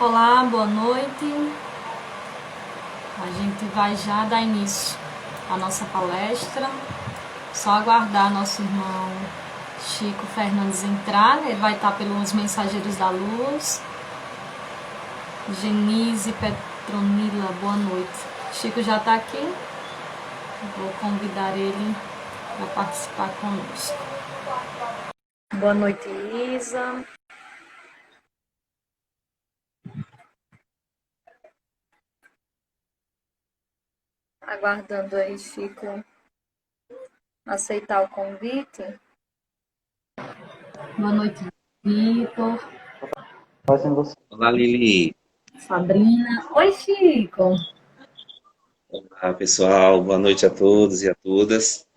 Olá, boa noite. A gente vai já dar início à nossa palestra. Só aguardar nosso irmão Chico Fernandes entrar. Ele vai estar pelos Mensageiros da Luz. Genise Petronila, boa noite. Chico já está aqui. Vou convidar ele para participar conosco. Boa noite, Isa. Aguardando aí, Chico, aceitar o convite. Boa noite, Vitor. Olá, Lili. Sabrina. Oi, Chico. Olá, pessoal. Boa noite a todos e a todas.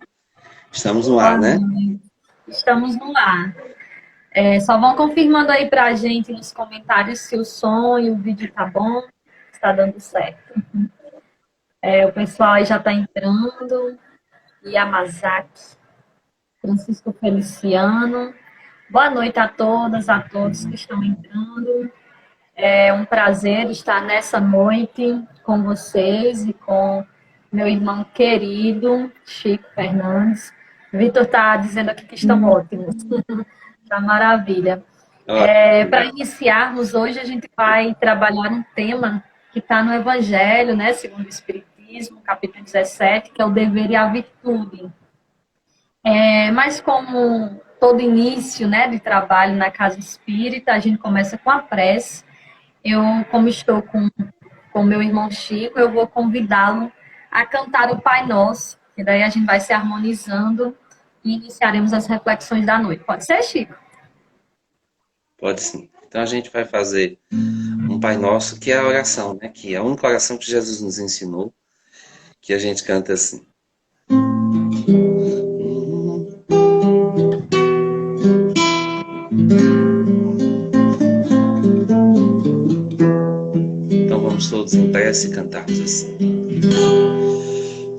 Estamos no ar, né? Estamos no ar. Só vão confirmando aí pra gente nos comentários se o som e o vídeo tá bom, está dando certo. O pessoal aí já está entrando. Yamazaki, Francisco Feliciano. Boa noite a todas, a todos que estão entrando. É um prazer estar nessa noite com vocês e com meu irmão querido, Chico Fernandes. Vitor está dizendo aqui que estão ótimos. Tá maravilha. Para iniciarmos, hoje a gente vai trabalhar um tema que está no Evangelho, né, segundo o Espiritismo, capítulo 17, que é o dever e a virtude. Mas como todo início, né, de trabalho na casa espírita, a gente começa com a prece. Eu, como estou com meu irmão Chico, eu vou convidá-lo a cantar o Pai Nosso, e daí a gente vai se harmonizando e iniciaremos as reflexões da noite. Pode ser, Chico? Pode sim. Então a gente vai fazer um Pai Nosso, que é a oração, né? Que é a única oração que Jesus nos ensinou, que a gente canta assim. Então vamos todos em prece e cantarmos assim.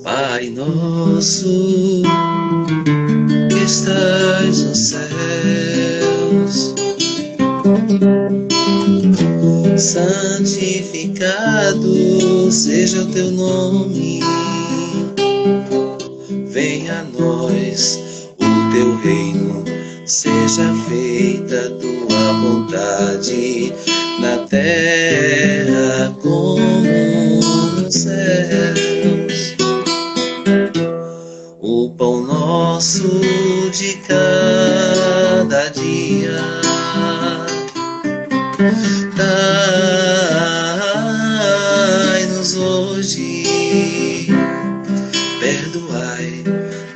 Pai Nosso, que estás nos céus, santificado seja o teu nome. Venha a nós o teu reino, seja feita a tua vontade, na terra como nos céus. O pão nosso de cada dia dai-nos hoje, perdoai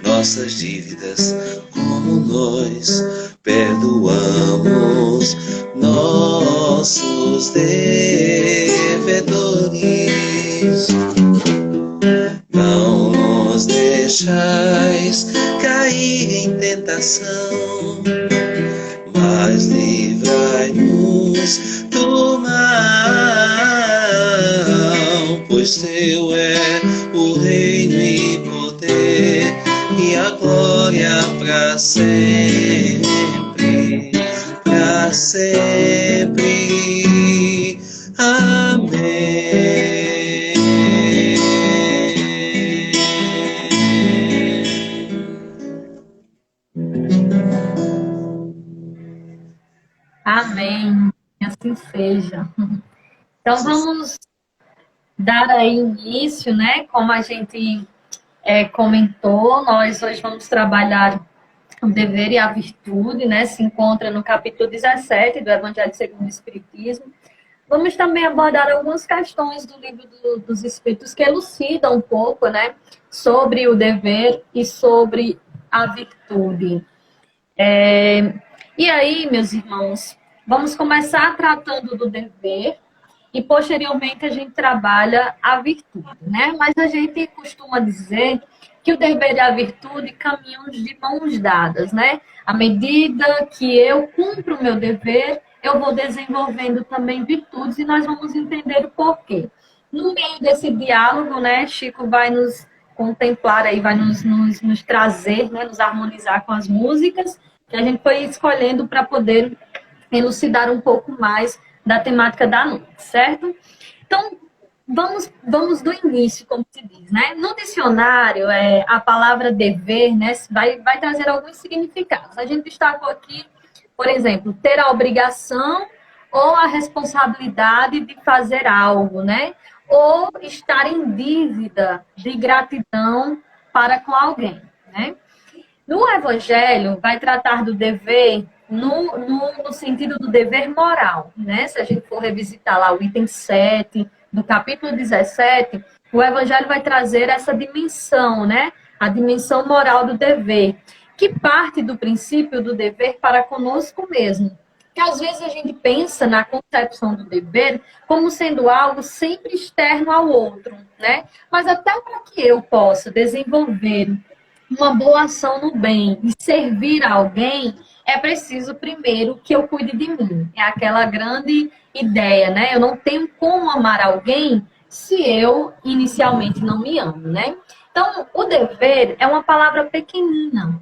nossas dívidas, como nós perdoamos nossos devedores. Não nos deixais cair em tentação, mas livrai-nos do mal, pois teu é o reino e poder e a glória para sempre, para sempre. Amém. Amém. Assim seja. Então vamos dar aí início, né? Como a gente comentou, nós hoje vamos trabalhar o dever e a virtude, né? Se encontra no capítulo 17 do Evangelho segundo o Espiritismo. Vamos também abordar algumas questões do livro dos Espíritos que elucidam um pouco, né? Sobre o dever e sobre a virtude. E aí, meus irmãos, vamos começar tratando do dever e posteriormente a gente trabalha a virtude, né? Mas a gente costuma dizer que o dever e a virtude caminham de mãos dadas, né? À medida que eu cumpro o meu dever, eu vou desenvolvendo também virtudes e nós vamos entender o porquê. No meio desse diálogo, né, Chico vai nos contemplar aí, vai nos trazer, né, nos harmonizar com as músicas que a gente foi escolhendo para poder elucidar um pouco mais da temática da noite, certo? Então, vamos do início, como se diz, né? No dicionário, a palavra dever, né, vai trazer alguns significados. A gente destacou aqui, por exemplo, ter a obrigação ou a responsabilidade de fazer algo, né? Ou estar em dívida de gratidão para com alguém, né? No Evangelho, vai tratar do dever no sentido do dever moral, né? Se a gente for revisitar lá o item 7 do capítulo 17, o Evangelho vai trazer essa dimensão, né? A dimensão moral do dever, que parte do princípio do dever para conosco mesmo. Que às vezes a gente pensa na concepção do dever como sendo algo sempre externo ao outro, né? Mas até para que eu possa desenvolver uma boa ação no bem e servir a alguém, é preciso primeiro que eu cuide de mim. É aquela grande ideia, né? Eu não tenho como amar alguém se eu inicialmente não me amo, né? Então, o dever é uma palavra pequenina,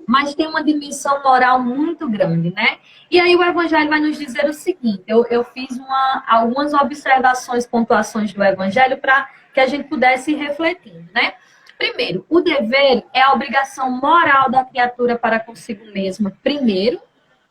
mas tem uma dimensão moral muito grande, né? E aí o Evangelho vai nos dizer o seguinte, eu fiz algumas observações, pontuações do Evangelho para que a gente pudesse ir refletindo, né? Primeiro, o dever é a obrigação moral da criatura para consigo mesma, primeiro,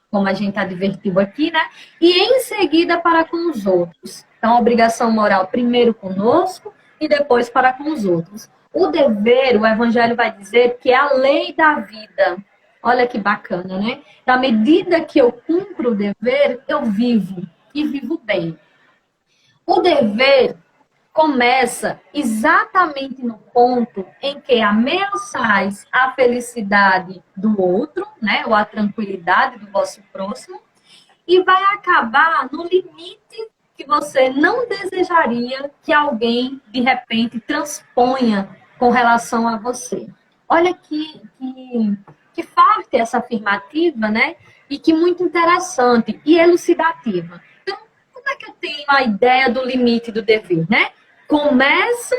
como a gente advertiu aqui, né? E em seguida para com os outros. Então, a obrigação moral primeiro conosco e depois para com os outros. O dever, o Evangelho vai dizer que é a lei da vida. Olha que bacana, né? Na medida que eu cumpro o dever, eu vivo e vivo bem. O dever começa exatamente no ponto em que ameaçais a felicidade do outro, né, ou a tranquilidade do vosso próximo, e vai acabar no limite que você não desejaria que alguém, de repente, transponha com relação a você. Olha que forte essa afirmativa, né? E que muito interessante e elucidativa. Então, como é que eu tenho a ideia do limite do dever, né? Começa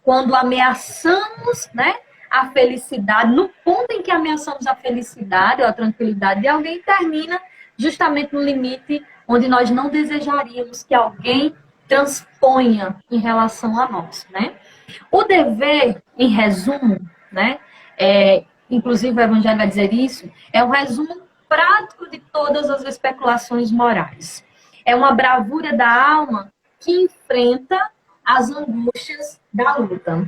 quando ameaçamos, né, a felicidade, no ponto em que ameaçamos a felicidade ou a tranquilidade de alguém, termina justamente no limite onde nós não desejaríamos que alguém transponha em relação a nós, né? O dever, em resumo, né, inclusive o Evangelho vai dizer isso, é um resumo prático de todas as especulações morais. É uma bravura da alma que enfrenta as angústias da luta.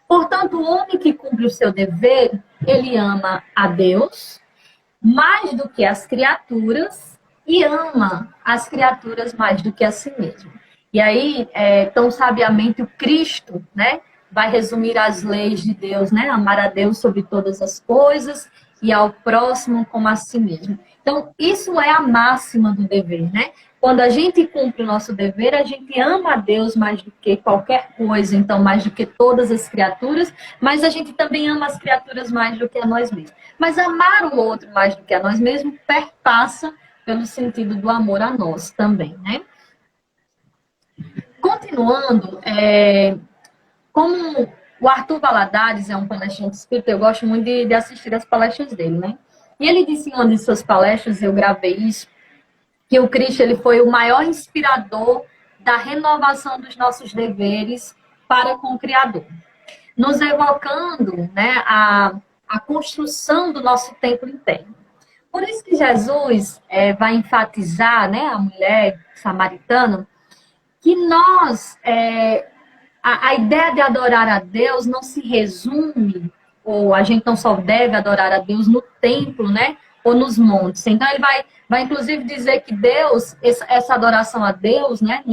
Portanto, o homem que cumpre o seu dever, ele ama a Deus mais do que as criaturas e ama as criaturas mais do que a si mesmo. E aí, tão sabiamente, o Cristo, né, vai resumir as leis de Deus, né? Amar a Deus sobre todas as coisas e ao próximo como a si mesmo. Então, isso é a máxima do dever, né? Quando a gente cumpre o nosso dever, a gente ama a Deus mais do que qualquer coisa, então mais do que todas as criaturas, mas a gente também ama as criaturas mais do que a nós mesmos. Mas amar o outro mais do que a nós mesmos perpassa pelo sentido do amor a nós também, né? Continuando, como o Arthur Valadares é um palestrante espírita, eu gosto muito de assistir as palestras dele, né? E ele disse em uma de suas palestras, eu gravei isso, que o Cristo ele foi o maior inspirador da renovação dos nossos deveres para com o Criador, nos evocando, né, a construção do nosso templo interno. Por isso que Jesus vai enfatizar, né, a mulher samaritana, que nós, a ideia de adorar a Deus não se resume, ou a gente não só deve adorar a Deus no templo, né, ou nos montes. Então, ele vai inclusive dizer que Deus, essa adoração a Deus, né,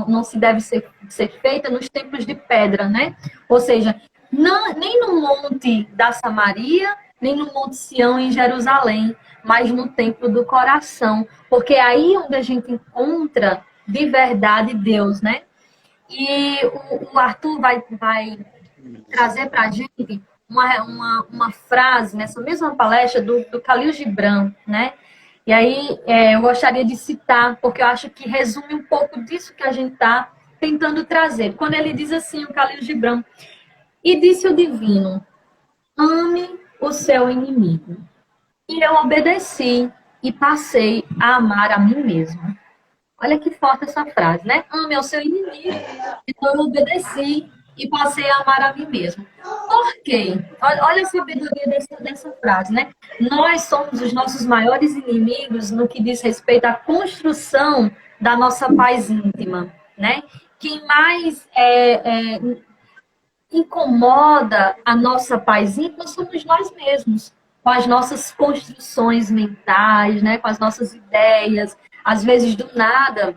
não se deve ser feita nos templos de pedra, né? Ou seja, nem no Monte da Samaria, nem no Monte Sião em Jerusalém, mas no templo do coração. Porque é aí onde a gente encontra de verdade Deus, né? E o Arthur vai trazer para a gente uma frase nessa mesma palestra do Khalil Gibran, né? E aí eu gostaria de citar, porque eu acho que resume um pouco disso que a gente está tentando trazer. Quando ele diz assim, o Khalil Gibran, e disse o divino, ame o seu inimigo. E eu obedeci e passei a amar a mim mesmo. Olha que forte essa frase, né? Ame ao seu inimigo. Então eu obedeci e passei a amar a mim mesmo. Por quê? Olha a sabedoria dessa frase, né? Nós somos os nossos maiores inimigos no que diz respeito à construção da nossa paz íntima, né? Quem mais incomoda a nossa paz íntima somos nós mesmos, com as nossas construções mentais, né? Com as nossas ideias. Às vezes, do nada,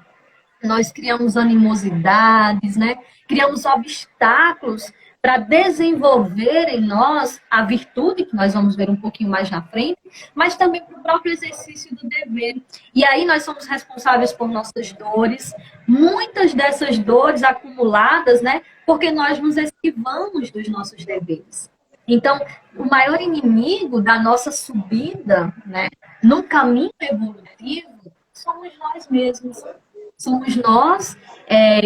nós criamos animosidades, né? Criamos obstáculos para desenvolver em nós a virtude, que nós vamos ver um pouquinho mais na frente, mas também para o próprio exercício do dever. E aí nós somos responsáveis por nossas dores, muitas dessas dores acumuladas, né? Porque nós nos esquivamos dos nossos deveres. Então, o maior inimigo da nossa subida, né, no caminho evolutivo, somos nós mesmos. Somos nós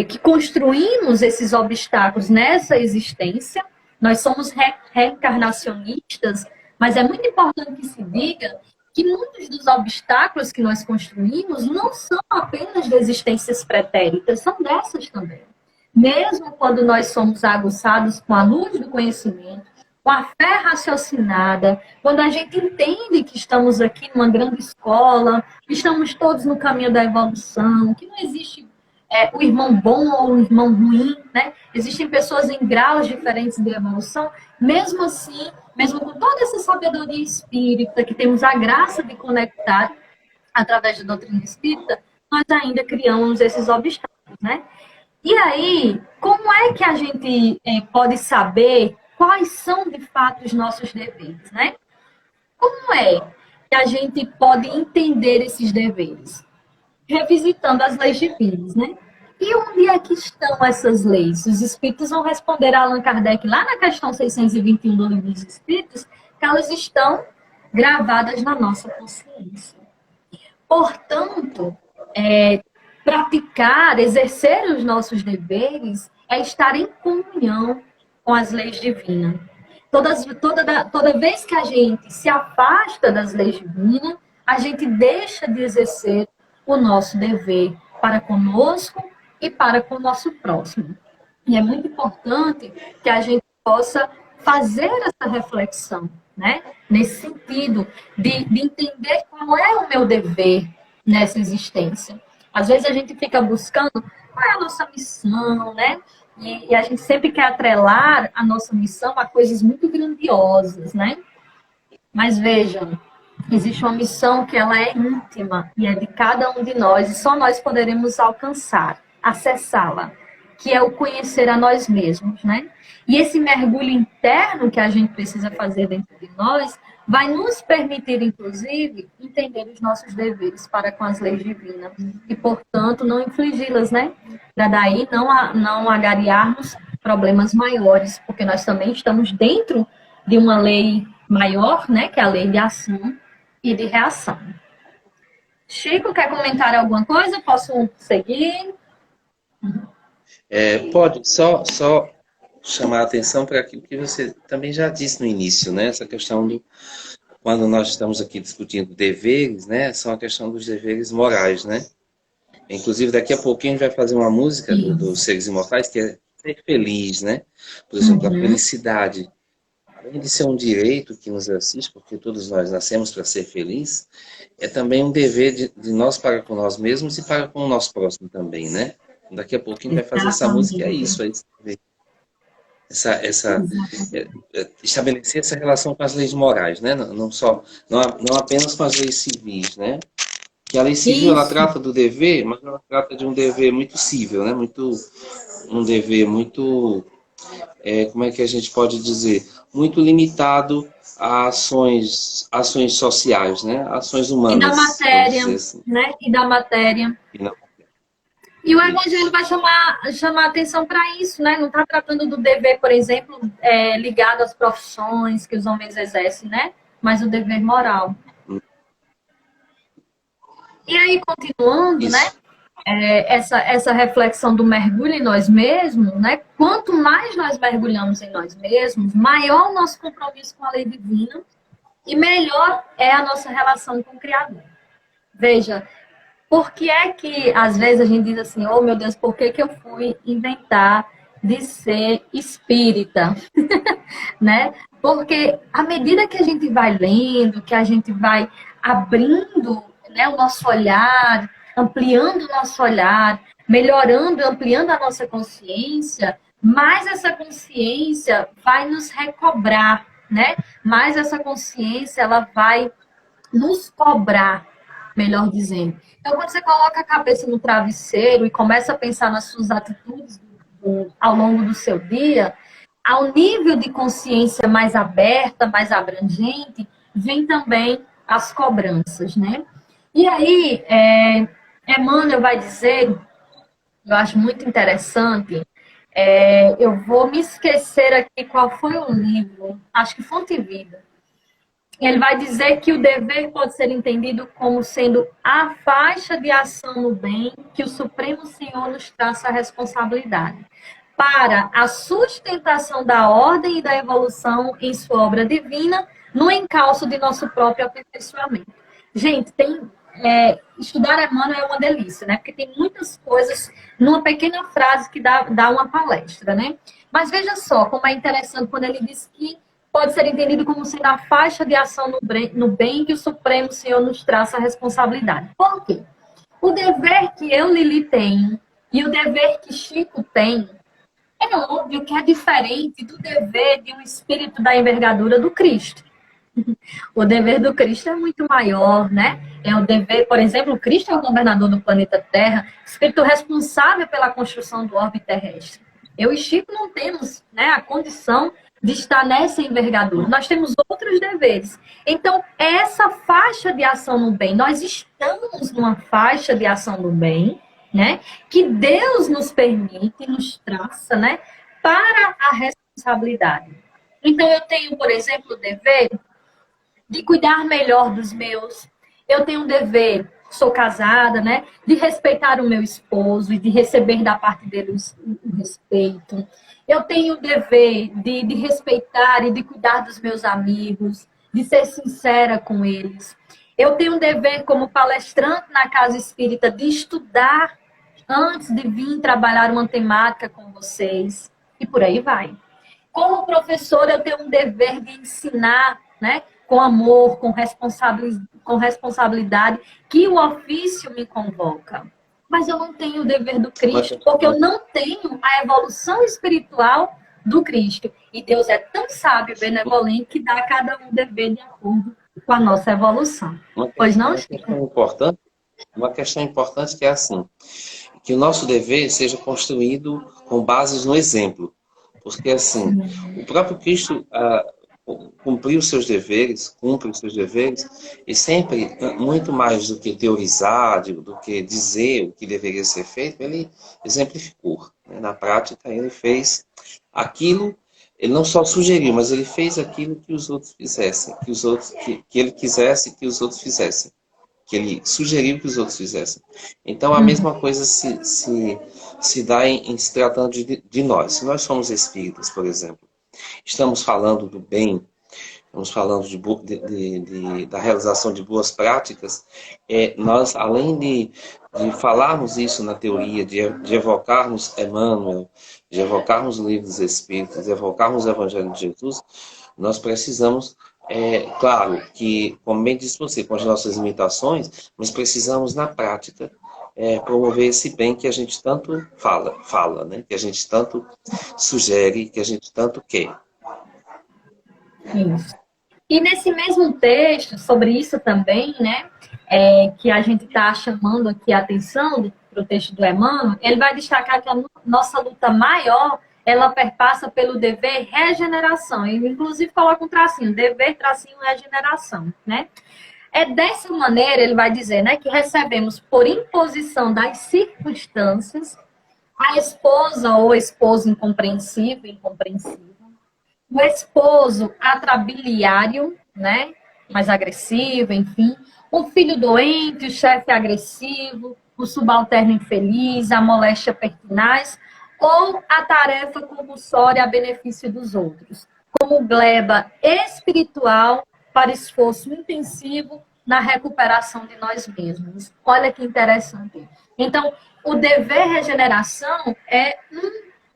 que construímos esses obstáculos nessa existência. Nós somos reencarnacionistas, mas é muito importante que se diga que muitos dos obstáculos que nós construímos não são apenas de existências pretéritas, são dessas também. Mesmo quando nós somos aguçados com a luz do conhecimento, com a fé raciocinada, quando a gente entende que estamos aqui numa grande escola, que estamos todos no caminho da evolução, que não existe o irmão bom ou o irmão ruim, né? Existem pessoas em graus diferentes de evolução, mesmo assim, mesmo com toda essa sabedoria espírita, que temos a graça de conectar através da doutrina espírita, nós ainda criamos esses obstáculos, né? E aí, como é que a gente pode saber quais são, de fato, os nossos deveres, né? Como é que a gente pode entender esses deveres? Revisitando as leis divinas, né? E onde é que estão essas leis? Os espíritos vão responder a Allan Kardec lá na questão 621 do Livro dos Espíritos, que elas estão gravadas na nossa consciência. Portanto, praticar, exercer os nossos deveres é estar em comunhão com as leis divinas. Toda vez que a gente se afasta das leis divinas, a gente deixa de exercer o nosso dever para conosco e para com o nosso próximo. E é muito importante que a gente possa fazer essa reflexão, né? Nesse sentido de entender qual é o meu dever nessa existência. Às vezes a gente fica buscando qual é a nossa missão, né? E a gente sempre quer atrelar a nossa missão a coisas muito grandiosas, né? Mas vejam, existe uma missão que ela é íntima e é de cada um de nós e só nós poderemos alcançar, acessá-la, que é o conhecer a nós mesmos, né? E esse mergulho interno que a gente precisa fazer dentro de nós vai nos permitir, inclusive, entender os nossos deveres para com as leis divinas e, portanto, não infligi-las, né? Para daí não agariarmos problemas maiores, porque nós também estamos dentro de uma lei maior, né? Que é a lei de ação e de reação. Chico, quer comentar alguma coisa? Posso seguir? Pode só chamar a atenção para aquilo que você também já disse no início, né? Essa questão do quando nós estamos aqui discutindo deveres, né? São a questão dos deveres morais, né? Inclusive daqui a pouquinho a gente vai fazer uma música dos Seres Imortais que é ser feliz, né? Por exemplo, a felicidade, além de ser um direito que nos assiste, porque todos nós nascemos para ser felizes, é também um dever de nós para com nós mesmos e para com o nosso próximo também, né? Daqui a pouquinho vai fazer essa música, é isso, estabelecer essa relação com as leis morais, né? Não apenas com as leis civis, né? Que a lei civil ela trata do dever, mas ela trata de um dever muito cível, né? Um dever muito, como é que a gente pode dizer, muito limitado a ações sociais, né? Ações humanas. E da matéria, assim. né? E da matéria. E o Evangelho vai chamar atenção para isso, né? Não está tratando do dever, por exemplo, ligado às profissões que os homens exercem, né? Mas o dever moral. E aí, continuando, né? Essa reflexão do mergulho em nós mesmos, né? Quanto mais nós mergulhamos em nós mesmos, maior o nosso compromisso com a lei divina e melhor é a nossa relação com o Criador. Veja, por que é que, às vezes, a gente diz assim, oh, meu Deus, por que que eu fui inventar de ser espírita? Né? Porque à medida que a gente vai lendo, que a gente vai abrindo, né, o nosso olhar, ampliando o nosso olhar, melhorando, ampliando a nossa consciência, mais essa consciência vai nos recobrar, né? Mais essa consciência ela vai nos cobrar, melhor dizendo. Então, quando você coloca a cabeça no travesseiro e começa a pensar nas suas atitudes ao longo do seu dia, ao nível de consciência mais aberta, mais abrangente, vem também as cobranças, né? E aí, Emmanuel vai dizer, eu acho muito interessante, eu vou me esquecer aqui qual foi o livro, acho que Fonte Vida. Ele vai dizer que o dever pode ser entendido como sendo a faixa de ação no bem que o Supremo Senhor nos traça a responsabilidade para a sustentação da ordem e da evolução em sua obra divina, no encalço de nosso próprio aperfeiçoamento. Gente, estudar Emmanuel é uma delícia, né? Porque tem muitas coisas numa pequena frase que dá uma palestra, né? Mas veja só como é interessante quando ele diz que pode ser entendido como sendo a faixa de ação no bem que o Supremo Senhor nos traça a responsabilidade. Por quê? O dever que eu, Lili, tenho e o dever que Chico tem é óbvio que é diferente do dever de um espírito da envergadura do Cristo. O dever do Cristo é muito maior, né? É o dever, por exemplo, o Cristo é o governador do planeta Terra, espírito responsável pela construção do orbe terrestre. Eu e Chico não temos, né, a condição de estar nessa envergadura. Nós temos outros deveres. Então, essa faixa de ação no bem, nós estamos numa faixa de ação no bem, né, que Deus nos permite, nos traça, né, para a responsabilidade. Então, eu tenho, por exemplo, o dever de cuidar melhor dos meus. Eu tenho um dever, sou casada, né, de respeitar o meu esposo e de receber da parte dele o respeito. Eu tenho o dever de respeitar e de cuidar dos meus amigos, de ser sincera com eles. Eu tenho um dever como palestrante na casa espírita de estudar antes de vir trabalhar uma temática com vocês. E por aí vai. Como professora, eu tenho um dever de ensinar, né, com amor, com responsabilidade, que o ofício me convoca. Mas eu não tenho o dever do Cristo, porque eu não tenho a evolução espiritual do Cristo. E Deus é tão sábio e benevolente que dá a cada um dever de acordo com a nossa evolução. Pois não, Chico? Uma questão importante que é assim, que o nosso dever seja construído com bases no exemplo. Porque, assim, o próprio Cristo cumpre os seus deveres, e sempre, muito mais do que teorizar, do que dizer o que deveria ser feito, ele exemplificou. Né? Na prática, ele fez aquilo, ele não só sugeriu, mas ele fez aquilo que os outros fizessem, que ele quisesse que os outros fizessem. Que ele sugeriu que os outros fizessem. Então, a mesma coisa se dá em se tratando de nós. Se nós somos espíritas, por exemplo, estamos falando do bem, estamos falando da realização de boas práticas, nós, além de falarmos isso na teoria, de evocarmos Emmanuel, de evocarmos o Livro dos Espíritos, de evocarmos o Evangelho de Jesus, nós precisamos, claro, que, como bem disse você, com as nossas limitações, nós precisamos, na prática, promover esse bem que a gente tanto fala, né? Que a gente tanto sugere, que a gente tanto quer. Isso. E nesse mesmo texto, sobre isso também, né, que a gente está chamando aqui a atenção para o texto do Emmanuel, ele vai destacar que a nossa luta maior, ela perpassa pelo dever regeneração. Ele, inclusive, coloca um tracinho, dever, tracinho, regeneração, né? É dessa maneira, ele vai dizer, né, que recebemos por imposição das circunstâncias a esposa ou esposo incompreensível, o esposo atrabiliário, né, mais agressivo, enfim, o filho doente, o chefe agressivo, o subalterno infeliz, a moléstia pertinaz, ou a tarefa compulsória a benefício dos outros, como gleba espiritual para esforço intensivo na recuperação de nós mesmos. Olha que interessante. Então, o dever regeneração é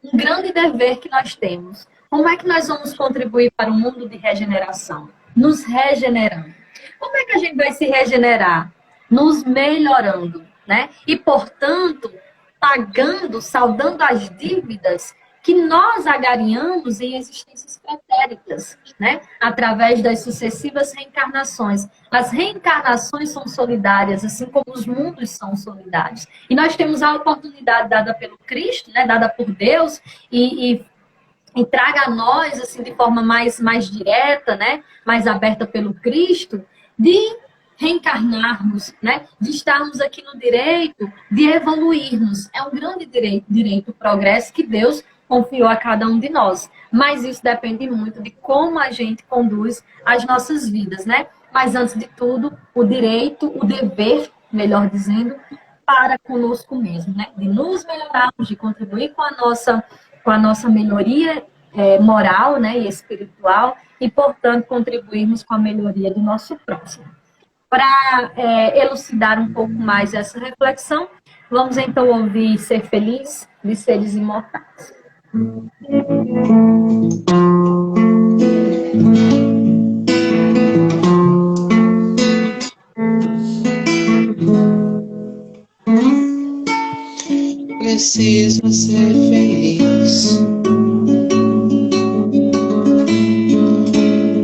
um grande dever que nós temos. Como é que nós vamos contribuir para o mundo de regeneração? Nos regenerando. Como é que a gente vai se regenerar? Nos melhorando, né? E, portanto, pagando, saldando as dívidas que nós agariamos em existências pretéritas, né? Através das sucessivas reencarnações. As reencarnações são solidárias, assim como os mundos são solidários. E nós temos a oportunidade dada pelo Cristo, né? Dada por Deus, e traga a nós, assim, de forma mais direta, né? Mais aberta pelo Cristo, de reencarnarmos, né? De estarmos aqui no direito de evoluirmos. É um grande direito, o progresso que Deus confiou a cada um de nós. Mas isso depende muito de como a gente conduz as nossas vidas, né? Mas antes de tudo, o direito, o dever, melhor dizendo, para conosco mesmo, né? De nos melhorarmos, de contribuir com a nossa melhoria moral, né, e espiritual, e, portanto, contribuirmos com a melhoria do nosso próximo. Para elucidar um pouco mais essa reflexão, vamos então ouvir Ser Feliz, de Seres Imortais. Preciso ser feliz.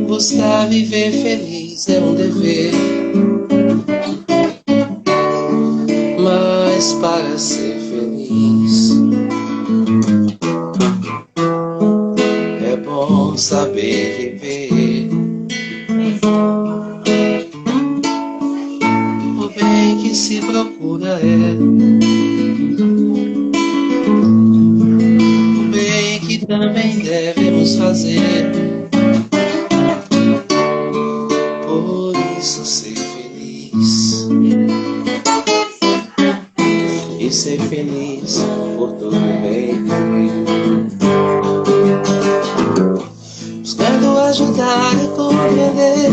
Buscar viver feliz é um dever. Mas para ser feliz é bom saber viver. O bem que se procura é o bem que também devemos fazer. Por isso ser feliz e ser feliz por todo bem, buscando ajudar e compreender,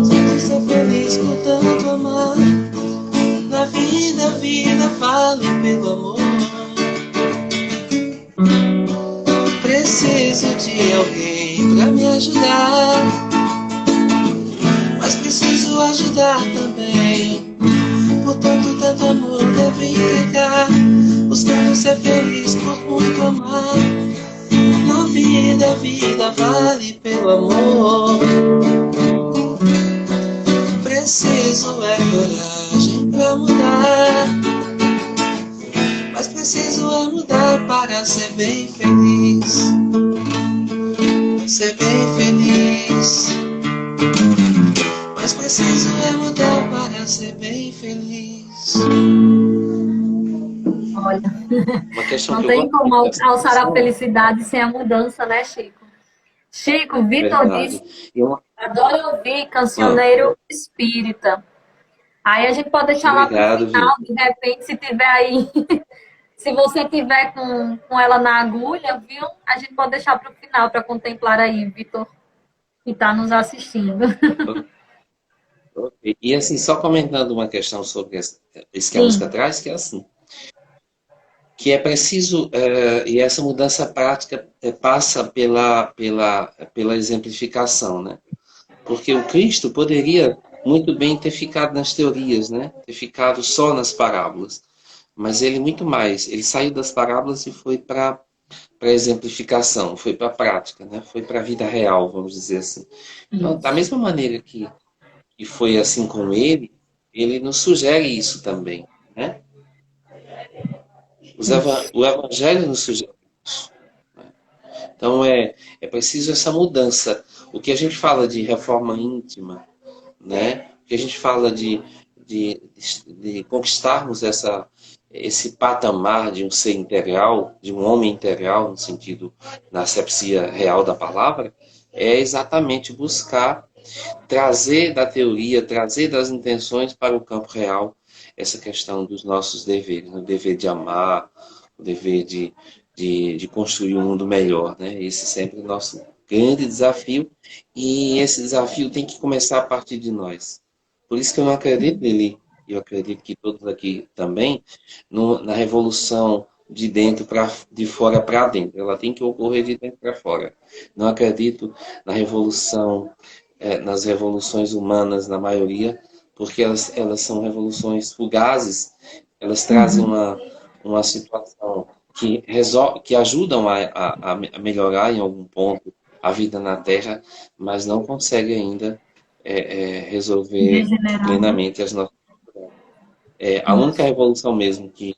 sempre ser feliz por tanto amar. Na vida, a vida vale pelo amor. Preciso de alguém pra me ajudar, mas preciso ajudar também. Portanto, tanto amor devo entregar, buscando ser feliz por muito amar. Na vida, a vida vale pelo amor. Preciso é coragem pra mudar, mas preciso é mudar para ser bem feliz. Ser bem feliz, mas preciso é mudar para ser bem feliz. Olha, não tem como alçar a felicidade sem a mudança, né, Chico? Chico, Vitor disse, adoro ouvir cancioneiro espírita. Aí a gente pode deixar lá pro final, de repente, se tiver aí, se você tiver com ela na agulha, viu? A gente pode deixar para o final para contemplar aí, Vitor, que está nos assistindo. E assim, só comentando uma questão sobre isso que a música traz, que é assim, que é preciso, e essa mudança prática passa pela exemplificação, né? Porque o Cristo poderia muito bem ter ficado nas teorias, né? Ter ficado só nas parábolas. Mas ele muito mais, ele saiu das parábolas e foi para a exemplificação, foi para a prática, né? Foi para a vida real, vamos dizer assim. Então, da mesma maneira que foi assim com ele nos sugere isso também, né? O Evangelho nos sugere isso. Né? Então, é preciso essa mudança. O que a gente fala de reforma íntima, né? O que a gente fala de conquistarmos esse patamar de um ser integral, de um homem integral, no sentido, na acepcia real da palavra, é exatamente buscar trazer da teoria, trazer das intenções para o campo real essa questão dos nossos deveres, o dever de amar, o dever de construir um mundo melhor, né? Esse é sempre o nosso grande desafio, e esse desafio tem que começar a partir de nós. Por isso que eu não acredito nele, eu acredito que todos aqui também, na revolução de dentro para de fora para dentro. Ela tem que ocorrer de dentro para fora. Não acredito na revolução, nas revoluções humanas, na maioria, porque elas são revoluções fugazes, elas trazem Uhum. uma situação que ajudam a melhorar em algum ponto a vida na Terra, mas não consegue ainda resolver Regenerar, né? plenamente as nossas. A única Isso, revolução mesmo que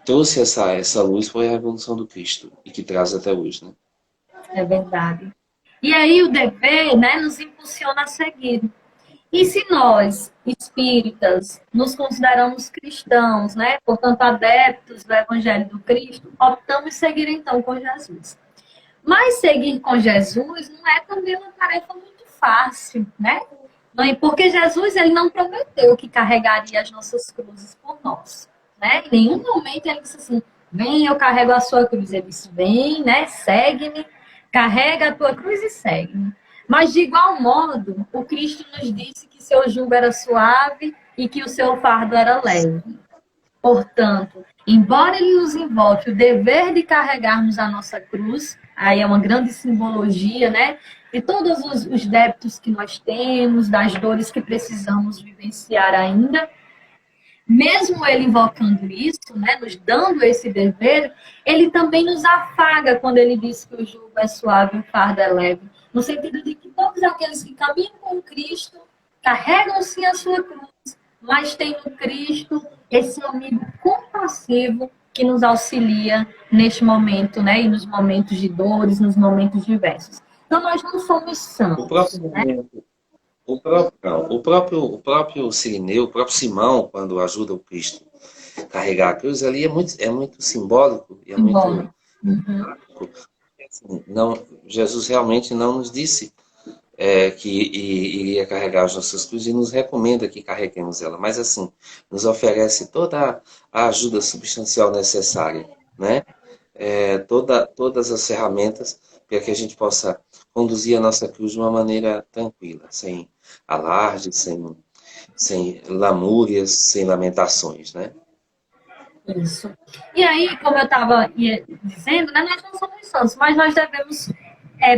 trouxe essa luz foi a revolução do Cristo e que traz até hoje, né? é verdade. E aí o dever, né, nos impulsiona a seguir. E se nós, espíritas, nos consideramos cristãos, né, portanto adeptos do Evangelho do Cristo, optamos seguir então com Jesus. Mas seguir com Jesus não é também uma tarefa muito fácil, né? Porque Jesus ele não prometeu que carregaria as nossas cruzes por nós, né? Em nenhum momento ele disse assim: "Vem, eu carrego a sua cruz". Ele disse: "Vem, né? Segue-me, carrega a tua cruz e segue-me". Mas de igual modo, o Cristo nos disse que seu jugo era suave e que o seu fardo era leve. Portanto, embora ele nos invoque o dever de carregarmos a nossa cruz, aí é uma grande simbologia, né? De todos os débitos que nós temos, das dores que precisamos vivenciar ainda, mesmo ele invocando isso, né, nos dando esse dever, ele também nos afaga quando ele diz que o jugo é suave e o fardo é leve. No sentido de que todos aqueles que caminham com Cristo carregam sim a sua cruz, mas tem no Cristo esse amigo compassivo que nos auxilia neste momento, né, e nos momentos de dores, nos momentos diversos. Então nós não somos O santos, próprio né? momento, o próprio Cirineu, o próprio Simão, quando ajuda o Cristo a carregar a cruz, ali é muito simbólico e é muito. Simbólico. Uhum. Assim, não, Jesus realmente não nos disse que iria carregar as nossas cruzes e nos recomenda que carreguemos ela, mas assim, nos oferece toda a ajuda substancial necessária, né? Todas as ferramentas para que a gente possa conduzir a nossa cruz de uma maneira tranquila, sem alarde, sem lamúrias, sem lamentações, né? Isso. E aí, como eu estava dizendo, né, nós não somos santos, mas nós devemos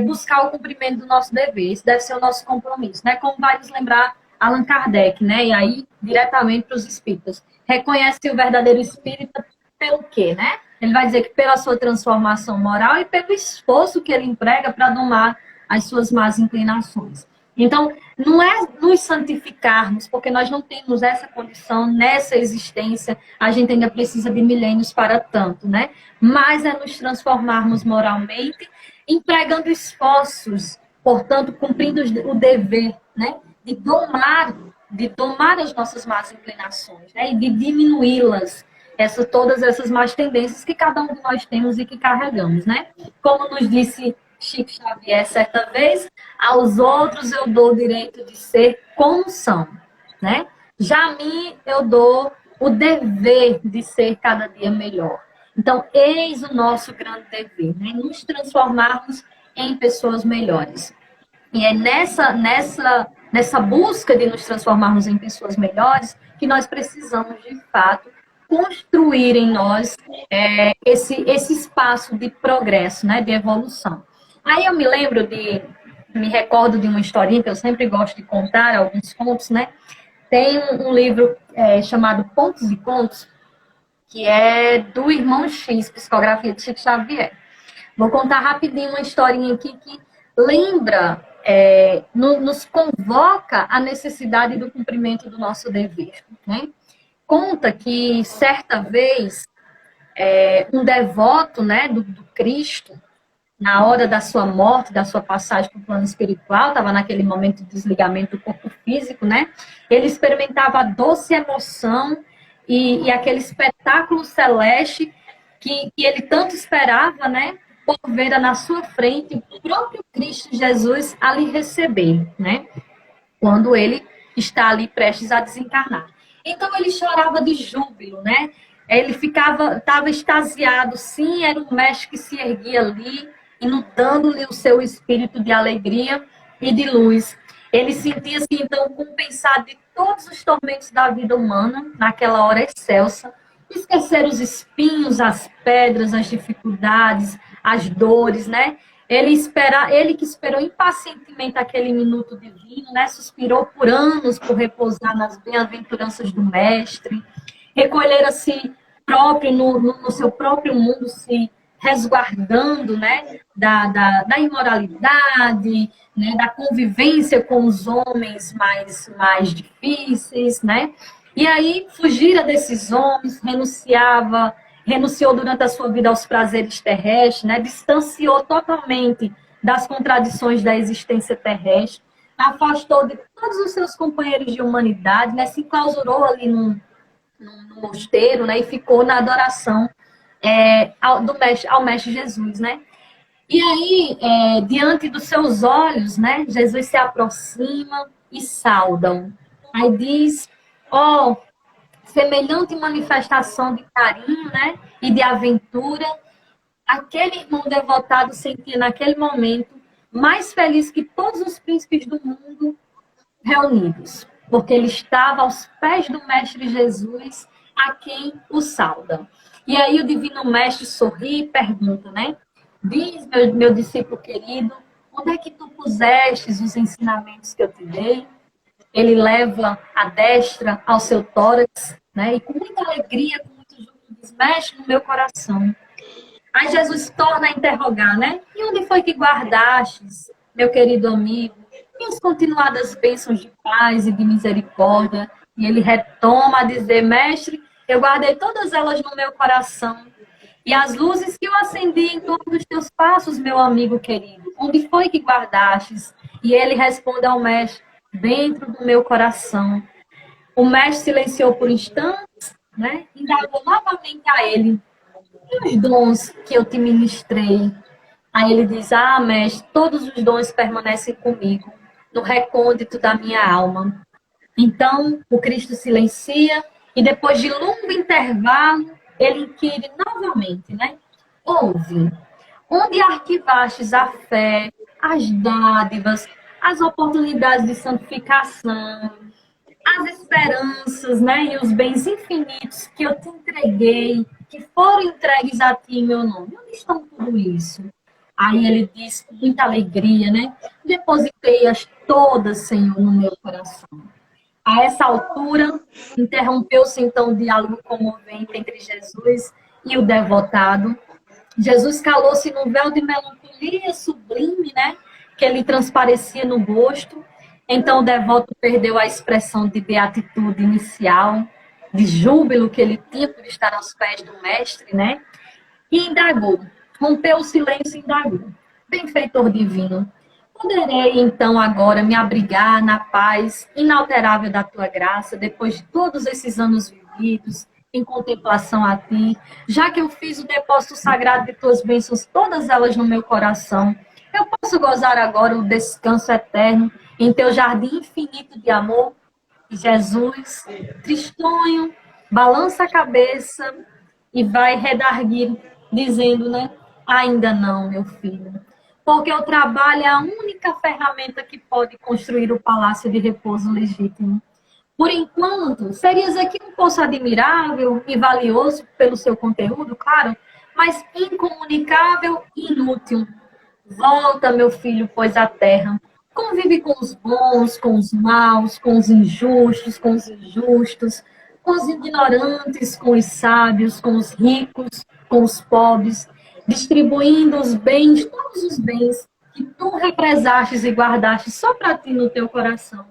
buscar o cumprimento do nosso dever. Esse deve ser o nosso compromisso, né? Como vai nos lembrar Allan Kardec, né? E aí, diretamente para os espíritas. Reconhece o verdadeiro espírita pelo quê, né? Ele vai dizer que pela sua transformação moral e pelo esforço que ele emprega para domar as suas más inclinações. Então, não é nos santificarmos, porque nós não temos essa condição nessa existência, a gente ainda precisa de milênios para tanto, né? Mas é nos transformarmos moralmente, empregando esforços, portanto, cumprindo o dever, né? De domar as nossas más inclinações, né? E de diminuí-las, todas essas más tendências que cada um de nós temos e que carregamos, né? Como nos disse Chico Xavier certa vez, aos outros eu dou o direito de ser como são, né? Já a mim eu dou o dever de ser cada dia melhor. Então, eis o nosso grande dever, né? Nos transformarmos em pessoas melhores. E é nessa busca de nos transformarmos em pessoas melhores que nós precisamos, de fato, construir em nós esse espaço de progresso, né, de evolução. Aí eu me recordo de uma historinha que eu sempre gosto de contar, alguns contos, né? Tem um livro chamado Contos e Contos, que é do Irmão X, Psicografia de Chico Xavier. Vou contar rapidinho uma historinha aqui que lembra, nos convoca a necessidade do cumprimento do nosso dever, né? Conta que, certa vez, um devoto, né, do Cristo, na hora da sua morte, da sua passagem para o plano espiritual, estava naquele momento de desligamento do corpo físico, né? Ele experimentava a doce emoção e aquele espetáculo celeste que ele tanto esperava, né? Por ver na sua frente o próprio Cristo Jesus ali receber, né? Quando ele está ali prestes a desencarnar. Então ele chorava de júbilo, né? Ele estava extasiado, sim, era um mestre que se erguia ali, inundando-lhe o seu espírito de alegria e de luz. Ele sentia-se, então, compensado de todos os tormentos da vida humana, naquela hora excelsa, esquecer os espinhos, as pedras, as dificuldades, as dores, né? Ele que esperou impacientemente aquele minuto divino, né? Suspirou por anos por repousar nas bem-aventuranças do Mestre, recolher a si próprio no seu próprio mundo, se resguardando, né? Da imoralidade, né? Da convivência com os homens mais difíceis, né? E aí fugira desses homens, renunciou durante a sua vida aos prazeres terrestres, né? Distanciou totalmente das contradições da existência terrestre, afastou de todos os seus companheiros de humanidade, né? Se enclausurou ali no mosteiro, né? E ficou na adoração ao Mestre Jesus, né? E aí, diante dos seus olhos, né? Jesus se aproxima e sauda-o. Aí diz, ó, semelhante manifestação de carinho, né, e de aventura, aquele irmão devotado sentia naquele momento mais feliz que todos os príncipes do mundo reunidos, porque ele estava aos pés do Mestre Jesus, a quem o sauda. E aí o Divino Mestre sorri e pergunta, né, diz, meu discípulo querido, onde é que tu pusestes os ensinamentos que eu te dei? Ele leva a destra ao seu tórax, né? E com muita alegria, com muito júbilo, diz, mexe no meu coração. Aí Jesus torna a interrogar, né? E onde foi que guardastes, meu querido amigo, minhas continuadas bênçãos de paz e de misericórdia? E ele retoma a dizer, mestre, eu guardei todas elas no meu coração. E as luzes que eu acendi em torno dos teus passos, meu amigo querido, onde foi que guardastes? E ele responde ao mestre, dentro do meu coração. O mestre silenciou por instantes, né? E indagou novamente a ele, e os dons que eu te ministrei? Aí ele diz, mestre, todos os dons permanecem comigo, no recôndito da minha alma. Então, o Cristo silencia, e depois de longo intervalo, ele inquire novamente, né? Ouve, onde arquivastes a fé, as dádivas, as oportunidades de santificação, as esperanças, né, e os bens infinitos que eu te entreguei, que foram entregues a ti em meu nome? Onde estão tudo isso? Aí ele diz com muita alegria, né? Depositei-as todas, Senhor, no meu coração. A essa altura, interrompeu-se então o diálogo comovente entre Jesus e o devotado. Jesus calou-se no véu de melancolia sublime, né? Que lhe transparecia no rosto. Então o devoto perdeu a expressão de beatitude inicial, de júbilo que ele tinha por estar aos pés do mestre, né? E indagou, rompeu o silêncio e indagou. Benfeitor divino, poderei então agora me abrigar na paz inalterável da tua graça, depois de todos esses anos vividos, em contemplação a ti, já que eu fiz o depósito sagrado de tuas bênçãos, todas elas no meu coração, eu posso gozar agora o descanso eterno em teu jardim infinito de amor? E Jesus, tristonho, balança a cabeça e vai redarguir, dizendo, né? Ainda não, meu filho. Porque o trabalho é a única ferramenta que pode construir o palácio de repouso legítimo. Por enquanto, serias aqui um poço admirável e valioso pelo seu conteúdo, claro, mas incomunicável e inútil. Volta, meu filho, pois, à terra. Convive com os bons, com os maus, com os injustos, com os injustos, com os ignorantes, com os sábios, com os ricos, com os pobres, distribuindo os bens, todos os bens que tu represastes e guardastes só para ti no teu coração.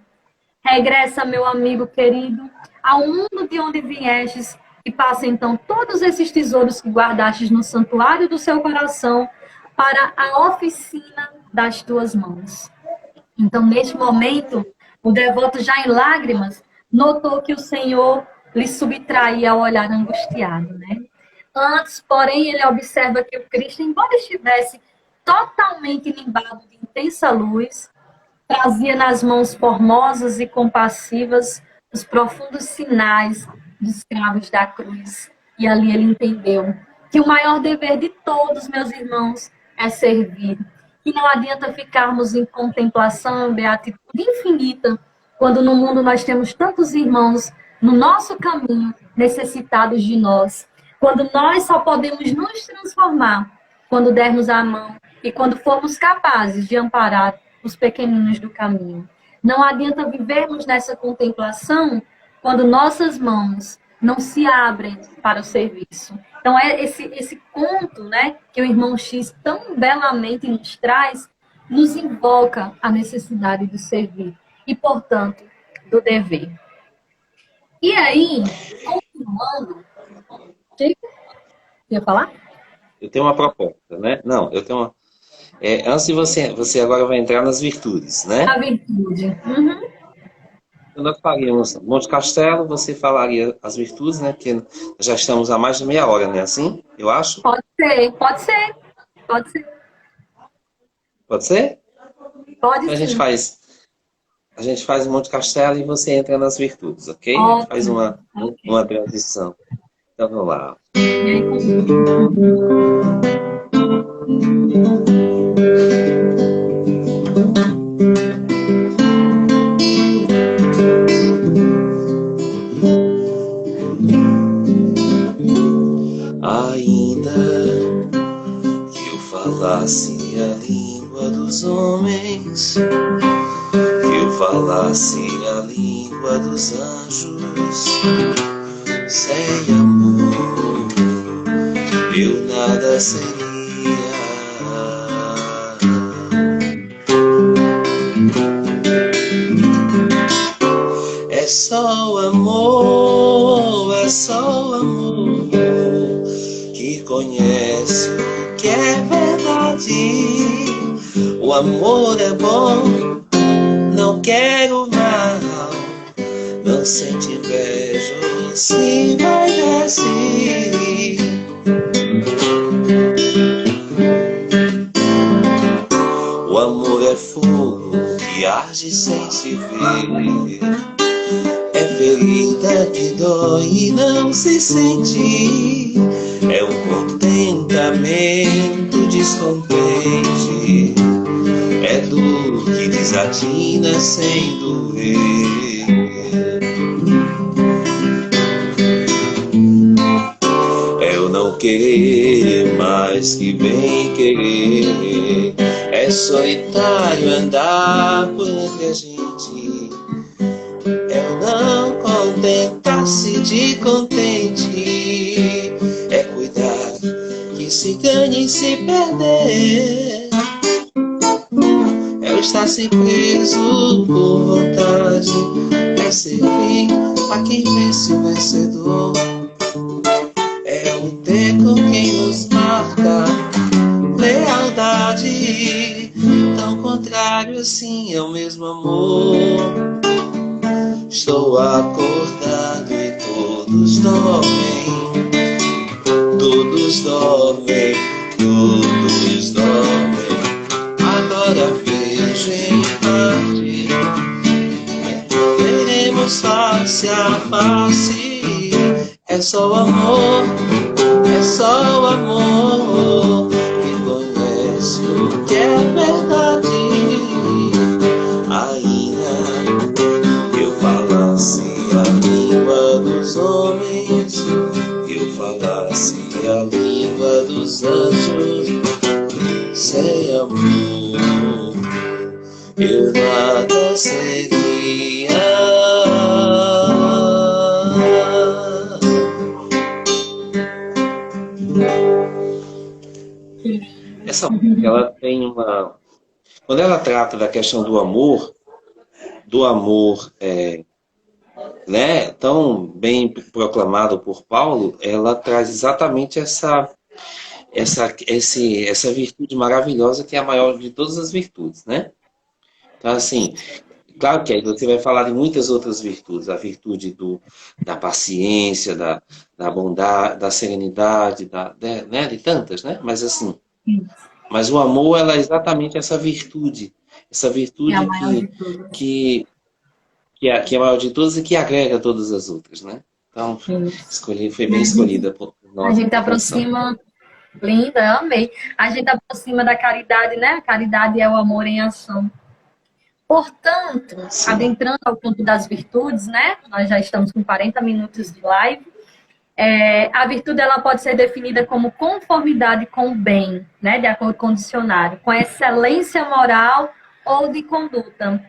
Regressa, meu amigo querido, ao mundo de onde viestes e passa então todos esses tesouros que guardastes no santuário do seu coração para a oficina das tuas mãos. Então, neste momento, o devoto, já em lágrimas, notou que o Senhor lhe subtraía ao olhar angustiado, né? Antes, porém, ele observa que o Cristo, embora estivesse totalmente limbado de intensa luz, trazia nas mãos formosas e compassivas os profundos sinais dos cravos da cruz. E ali ele entendeu que o maior dever de todos, meus irmãos, é servir. Que não adianta ficarmos em contemplação, beatitude infinita, quando no mundo nós temos tantos irmãos no nosso caminho necessitados de nós, quando nós só podemos nos transformar quando dermos a mão e quando formos capazes de amparar os pequeninos do caminho. Não adianta vivermos nessa contemplação quando nossas mãos não se abrem para o serviço. Então, é esse conto, né, que o irmão X tão belamente nos traz, nos invoca a necessidade de servir e, portanto, do dever. E aí, continuando... Chico, ia falar? Eu tenho uma proposta, né? Não, eu tenho uma... antes de você agora vai entrar nas virtudes, né? A virtude. Uhum. Nós faríamos Monte Castelo, você falaria as virtudes, né? Porque já estamos há mais de meia hora, né? Assim, eu acho. Pode ser, pode ser, pode ser. Pode ser? Pode Então sim. a gente faz Monte Castelo e você entra nas virtudes, ok? Ótimo. Faz uma Ok. transição. Então vamos lá. Ainda que eu falasse a língua dos homens, que eu falasse a língua dos anjos, sem amor eu nada seria. É só o amor, é só o amor que conhece o que é verdade. O amor é bom, não quero mal, não sente inveja, se vai descer. O amor é fogo que arde sem se ver, é ferida que dói e não se sente, é um contentamento descontente, é dor que desatina sem doer. É o não querer mais que bem querer, é solitário andar por entre a gente, é o não contentar-se de contente, é cuidar que se ganhe e se perder, é o estar se preso por vontade, é servir a quem vence o vencedor, é o ter com quem nos marca lealdade, tão contrário assim é o mesmo amor. Estou acordado e todos dormem, todos dormem, todos dormem. Agora vejo em parte, veremos face a face. É só o amor, é só o amor que conhece o que é verdade. Ainda eu falasse a língua dos homens, eu falasse a língua dos anjos, sem amor eu nada seria. Essa música, ela tem uma... Quando ela trata da questão do amor né, tão bem proclamado por Paulo, ela traz exatamente essa virtude maravilhosa que é a maior de todas as virtudes, né? Então, assim, claro que aí você vai falar de muitas outras virtudes, a virtude da paciência, da bondade, da serenidade, né, de tantas, né? Mas assim, mas o amor, ela é exatamente essa virtude É a maior de todas. que é a maior de todas e que agrega todas as outras, né? Então, foi bem escolhida por nós. A gente aproxima, linda, eu amei. A gente aproxima da caridade, né? A caridade é o amor em ação. Portanto, Sim. adentrando ao campo das virtudes, né? Nós já estamos com 40 minutos de live. A virtude ela pode ser definida como conformidade com o bem, né? De acordo com o dicionário, com excelência moral ou de conduta.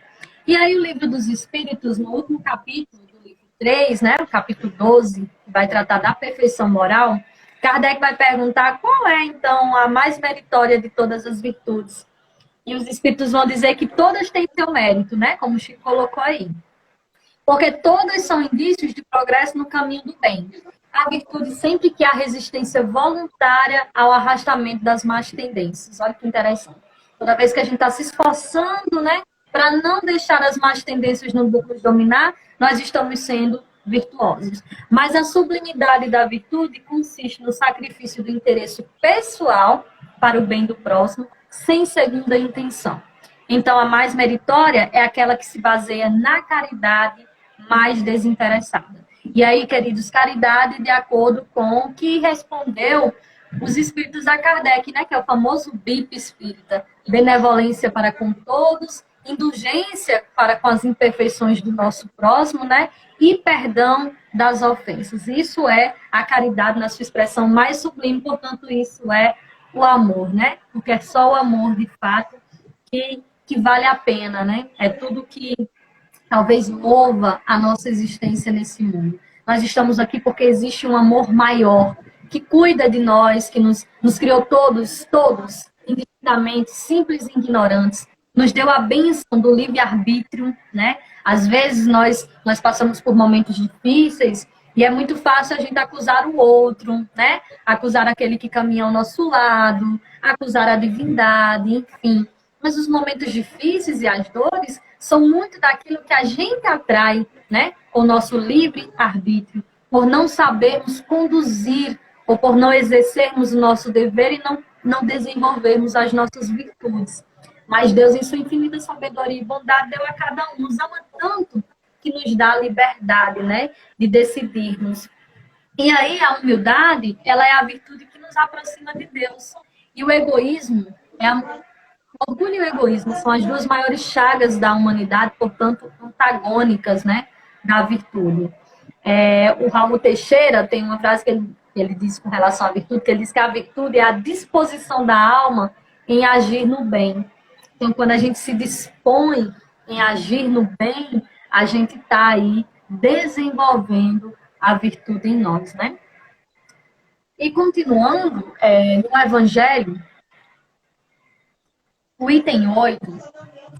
E aí o Livro dos Espíritos, no último capítulo, do livro 3, né? O capítulo 12, que vai tratar da perfeição moral, Kardec vai perguntar qual é, então, a mais meritória de todas as virtudes. E os espíritos vão dizer que todas têm seu mérito, né? Como o Chico colocou aí. Porque todas são indícios de progresso no caminho do bem. A virtude sempre que há resistência voluntária ao arrastamento das más tendências. Olha que interessante. Toda vez que a gente está se esforçando, né? Para não deixar as más tendências nos dominar, nós estamos sendo virtuosos. Mas a sublimidade da virtude consiste no sacrifício do interesse pessoal para o bem do próximo, sem segunda intenção. Então, a mais meritória é aquela que se baseia na caridade mais desinteressada. E aí, queridos, caridade de acordo com o que respondeu os espíritos a Kardec, né? Que é o famoso BIP espírita. Benevolência para com todos, indulgência para com as imperfeições do nosso próximo, né? E perdão das ofensas. Isso é a caridade na sua expressão mais sublime, portanto, isso é o amor, né? Porque é só o amor, de fato, que vale a pena, né? É tudo que talvez mova a nossa existência nesse mundo. Nós estamos aqui porque existe um amor maior, que cuida de nós, que nos criou todos, indefinidamente, simples e ignorantes, nos deu a bênção do livre-arbítrio, né? Às vezes nós passamos por momentos difíceis e é muito fácil a gente acusar o outro, né? Acusar aquele que caminha ao nosso lado, acusar a divindade, enfim. Mas os momentos difíceis e as dores são muito daquilo que a gente atrai, né? O nosso livre-arbítrio, por não sabermos conduzir ou por não exercermos o nosso dever e não desenvolvermos as nossas virtudes. Mas Deus, em sua infinita sabedoria e bondade, deu a cada um. Nos ama tanto que nos dá a liberdade, né? De decidirmos. E aí, a humildade, ela é a virtude que nos aproxima de Deus. E o egoísmo o orgulho e o egoísmo são as duas maiores chagas da humanidade, portanto, antagônicas, né, da virtude. O Raul Teixeira tem uma frase que ele diz com relação à virtude, que ele diz que a virtude é a disposição da alma em agir no bem. Então, quando a gente se dispõe em agir no bem, a gente está aí desenvolvendo a virtude em nós, né? E continuando, no Evangelho, o item 8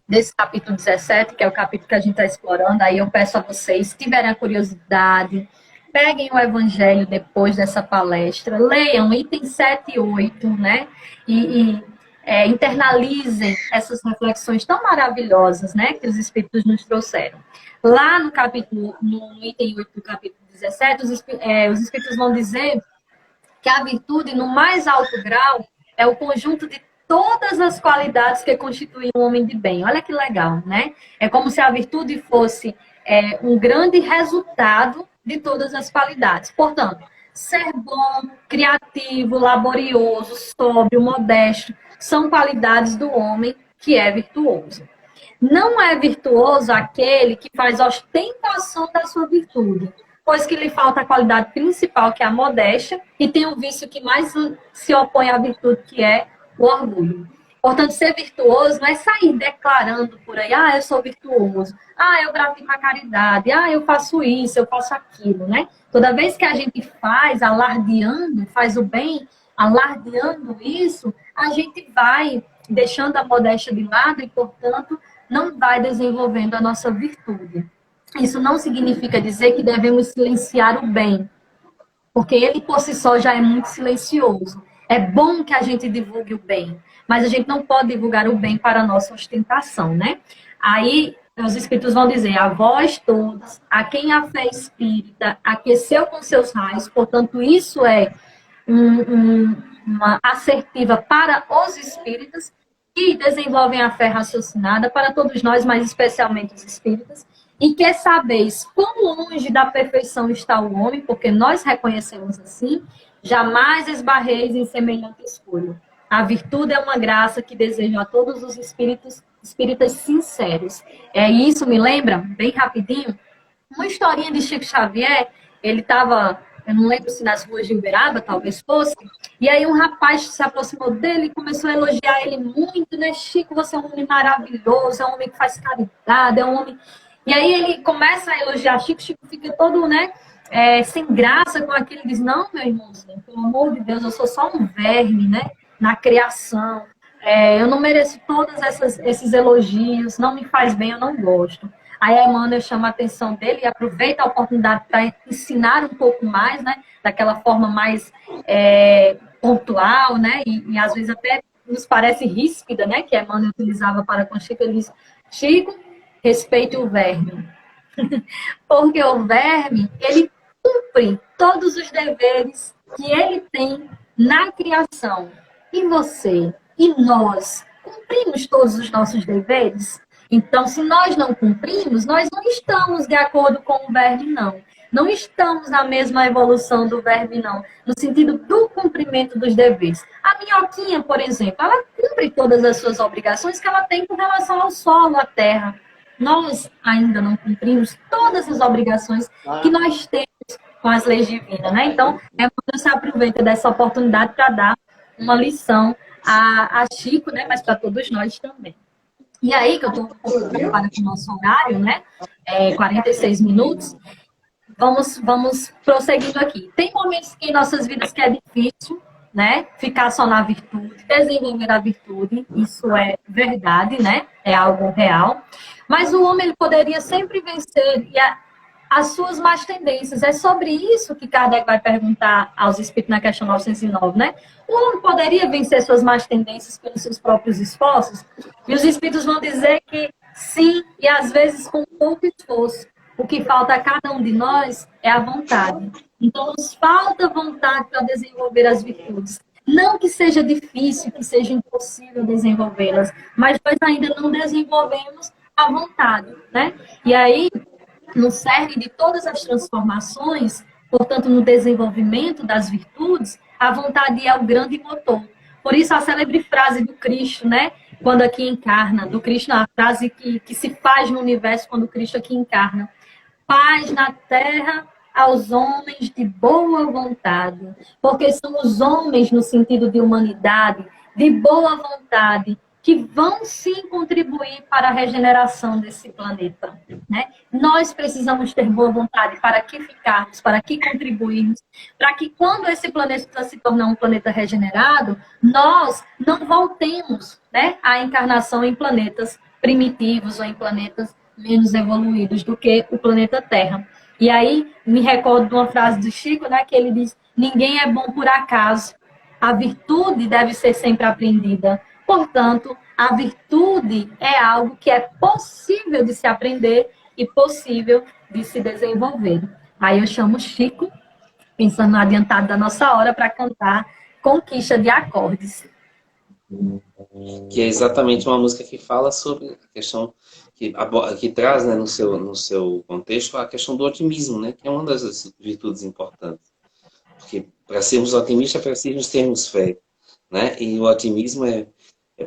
desse capítulo 17, que é o capítulo que a gente está explorando, aí eu peço a vocês, se tiverem a curiosidade, peguem o Evangelho depois dessa palestra, leiam item 7 e 8, né? E internalizem essas reflexões tão maravilhosas, né? Que os Espíritos nos trouxeram. Lá no item 8 do capítulo 17, os Espíritos vão dizer que a virtude, no mais alto grau, é o conjunto de todas as qualidades que constituem um homem de bem. Olha que legal, né? É como se a virtude fosse um grande resultado de todas as qualidades. Portanto, ser bom, criativo, laborioso, sóbrio, modesto, são qualidades do homem que é virtuoso. Não é virtuoso aquele que faz ostentação da sua virtude, pois que lhe falta a qualidade principal, que é a modéstia, e tem o vício que mais se opõe à virtude, que é o orgulho. Portanto, ser virtuoso não é sair declarando por aí, eu sou virtuoso, eu pratico a caridade, eu faço isso, eu faço aquilo, né? Toda vez que a gente faz o bem, alardeando isso, a gente vai deixando a modéstia de lado e, portanto, não vai desenvolvendo a nossa virtude. Isso não significa dizer que devemos silenciar o bem, porque ele por si só já é muito silencioso. É bom que a gente divulgue o bem, mas a gente não pode divulgar o bem para a nossa ostentação, né? Aí os Espíritos vão dizer, a vós todos, a quem a fé espírita aqueceu com seus raios, portanto isso é uma assertiva para os espíritas que desenvolvem a fé raciocinada, para todos nós, mas especialmente os espíritas, e que sabeis quão longe da perfeição está o homem, porque nós reconhecemos assim, jamais esbarreis em semelhante escolha. A virtude é uma graça que desejo a todos os espíritos espíritas sinceros. Isso me lembra, bem rapidinho, uma historinha de Chico Xavier. Ele estava, eu não lembro se nas ruas de Uberaba, talvez fosse, e aí um rapaz se aproximou dele e começou a elogiar ele muito, né? Chico, você é um homem maravilhoso, é um homem que faz caridade, é um homem... E aí ele começa a elogiar Chico, Chico fica todo, né, sem graça com aquilo, diz, não, meu irmãozinho, pelo amor de Deus, eu sou só um verme, né, na criação, eu não mereço todos esses elogios, não me faz bem, eu não gosto. Aí a Emmanuel chama a atenção dele e aproveita a oportunidade para ensinar um pouco mais, né, daquela forma mais pontual, né, e às vezes até nos parece ríspida, né, que a Emmanuel utilizava para com Chico. Ele diz, Chico, respeite o verme. Porque o verme, ele cumpre todos os deveres que ele tem na criação. E você, e nós, cumprimos todos os nossos deveres? Então, se nós não cumprimos, nós não estamos de acordo com o verme, não. Não estamos na mesma evolução do verme, não. No sentido do cumprimento dos deveres. A minhoquinha, por exemplo, ela cumpre todas as suas obrigações que ela tem com relação ao solo, à terra. Nós ainda não cumprimos todas as obrigações que nós temos com as leis divinas, né? Então, você aproveita dessa oportunidade para dar uma lição a Chico, né? Mas para todos nós também. E aí, que eu estou preocupada com o nosso horário, né? 46 minutos. Vamos prosseguindo aqui. Tem momentos que em nossas vidas que é difícil, né? Ficar só na virtude, desenvolver a virtude, isso é verdade, né? É algo real. Mas o homem ele poderia sempre vencer as suas más tendências. É sobre isso que Kardec vai perguntar aos espíritos na questão 909, né? O homem poderia vencer suas más tendências pelos seus próprios esforços? E os espíritos vão dizer que sim, e às vezes com pouco esforço. O que falta a cada um de nós é a vontade. Então, nos falta vontade para desenvolver as virtudes. Não que seja difícil, que seja impossível desenvolvê-las, mas nós ainda não desenvolvemos a vontade, né? E aí, no cerne de todas as transformações, portanto, no desenvolvimento das virtudes, a vontade é o grande motor. Por isso, a célebre frase do Cristo, né? Quando aqui encarna, do Cristo, a frase que se faz no universo quando o Cristo aqui encarna. Paz na terra aos homens de boa vontade, porque são os homens, no sentido de humanidade, de boa vontade, que vão sim contribuir para a regeneração desse planeta, né? Nós precisamos ter boa vontade para que ficarmos, para que contribuirmos, para que quando esse planeta se tornar um planeta regenerado, nós não voltemos, né, à encarnação em planetas primitivos ou em planetas menos evoluídos do que o planeta Terra. E aí, me recordo de uma frase do Chico, né, que ele diz, ninguém é bom por acaso, a virtude deve ser sempre aprendida. Portanto, a virtude é algo que é possível de se aprender e possível de se desenvolver. Aí eu chamo Chico, pensando no adiantado da nossa hora, para cantar Conquista de Acordes. Que é exatamente uma música que fala sobre a questão, que traz, né, no seu contexto a questão do otimismo, né, que é uma das virtudes importantes. Porque para sermos otimistas, precisamos termos fé, né? E o otimismo é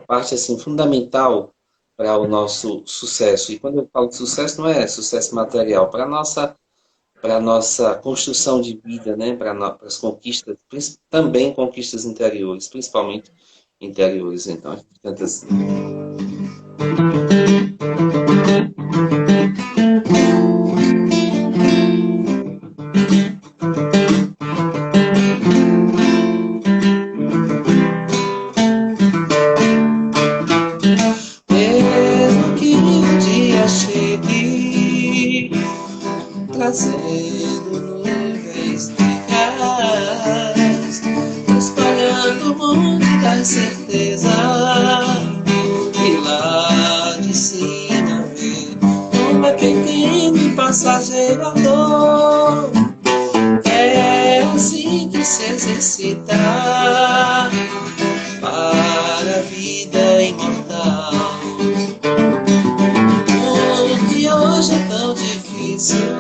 parte assim, fundamental para o nosso sucesso. E quando eu falo de sucesso, não é sucesso material, para a nossa construção de vida, né? Para as conquistas, também conquistas interiores, principalmente interiores. Então, a gente canta assim. Trazendo nuvens de gás, espalhando o mundo da certeza, e lá de cima vem uma pequena e passageira dor. É assim que se exercita para a vida imortal. O que hoje é tão difícil,